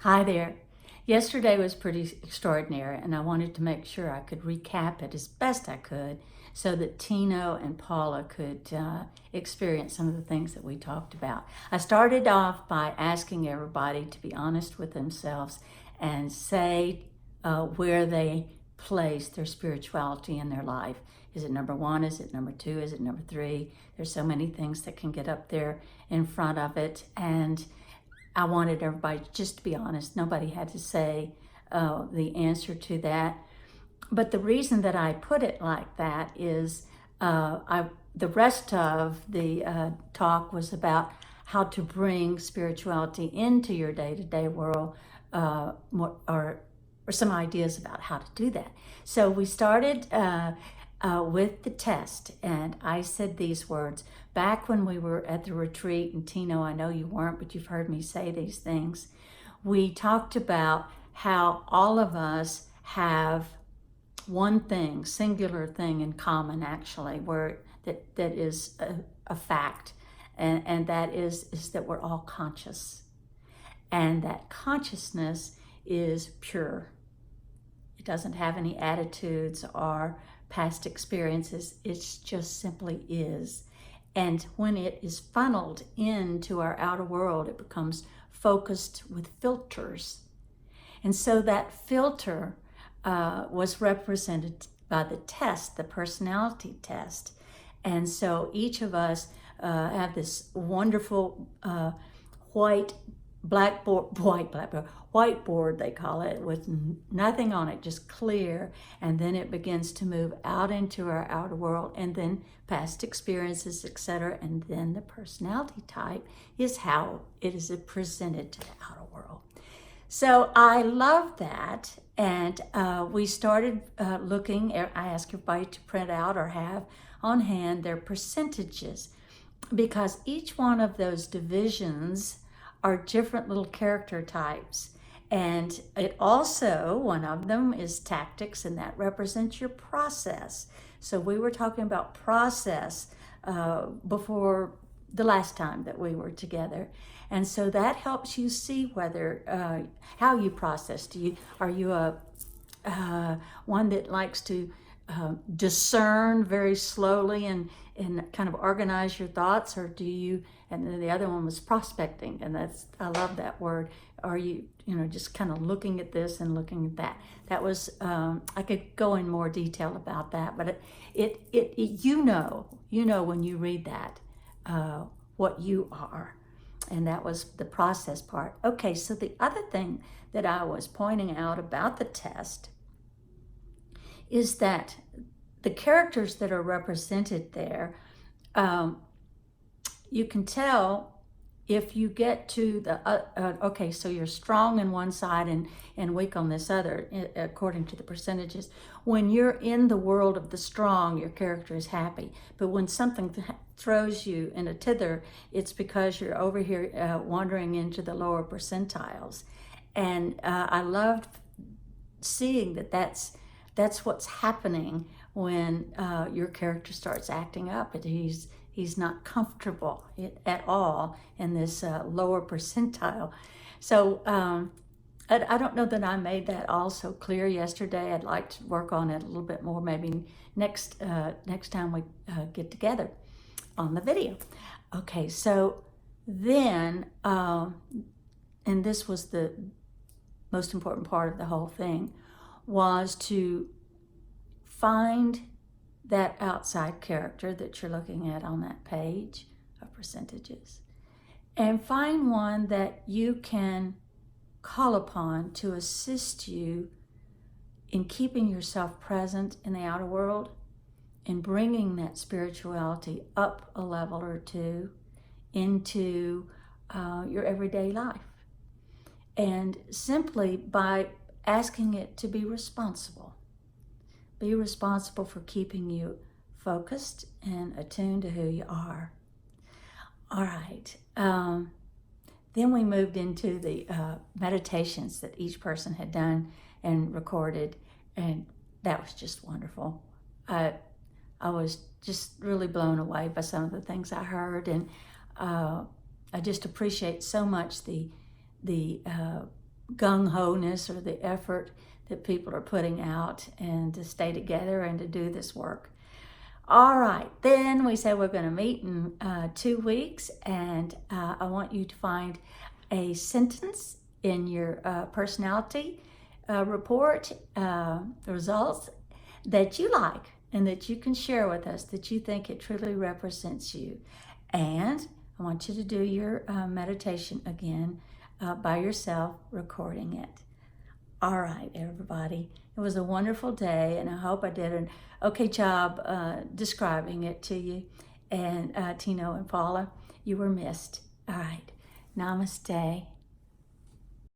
Hi there. Yesterday was pretty extraordinary, and I wanted to make sure I could recap it as best I could so that Tino and Paula could experience some of the things that we talked about. I started off by asking everybody to be honest with themselves and say where they place their spirituality in their life. Is it number one? Is it number two? Is it number three? There's so many things that can get up there in front of it, and I wanted everybody just to be honest. Nobody had to say the answer to that. But the reason that I put it like that is the rest of the talk was about how to bring spirituality into your day-to-day world, or some ideas about how to do that. So we started with the test, and I said these words back when we were at the retreat. And Tino, I know you weren't, but you've heard me say these things. We talked about how all of us have one thing, singular thing in common, actually, where that is a fact, and that is that we're all conscious, and that consciousness is pure. It doesn't have any attitudes or past experiences. It just simply is. And when it is funneled into our outer world, it becomes focused with filters. And so that filter was represented by the test, the personality test. And so each of us have this wonderful whiteboard, they call it, with nothing on it, just clear. And then it begins to move out into our outer world, and then past experiences, etc. And then the personality type is how it is presented to the outer world. So I love that. And we started looking. I asked everybody to print out or have on hand their percentages, because each one of those divisions are different little character types. And it also, one of them is tactics, and that represents your process. So we were talking about process before the last time that we were together. And so that helps you see whether, how you process. Are you a one that likes to discern very slowly and kind of organize your thoughts, or do you, and then the other one was prospecting, and I love that word. Are you, just kind of looking at this and looking at that? That was, I could go in more detail about that, but it you know when you read that, what you are. And that was the process part. Okay, so the other thing that I was pointing out about the test is that the characters that are represented there, you can tell if you get to the, okay, so you're strong on one side and weak on this other, according to the percentages. When you're in the world of the strong, your character is happy. But when something throws you in a tither, it's because you're over here wandering into the lower percentiles. And I loved seeing that's what's happening when your character starts acting up. He's not comfortable at all in this lower percentile. So I don't know that I made that all so clear yesterday. I'd like to work on it a little bit more, maybe next time we get together on the video. Okay, so then, and this was the most important part of the whole thing, was to find that outside character that you're looking at on that page of percentages, and find one that you can call upon to assist you in keeping yourself present in the outer world and bringing that spirituality up a level or two into your everyday life. And simply by asking it to be responsible. Be responsible for keeping you focused and attuned to who you are. All right. Then we moved into the meditations that each person had done and recorded, and that was just wonderful. I was just really blown away by some of the things I heard, and I just appreciate so much the gung-ho-ness or the effort that people are putting out and to stay together and to do this work. All right, then we said we're going to meet in 2 weeks, and I want you to find a sentence in your personality report results that you like and that you can share with us, that you think it truly represents you. And I want you to do your meditation again by yourself, recording it. All right, everybody. It was a wonderful day, and I hope I did an okay job describing it to you. And Tino and Paula, you were missed. All right. Namaste.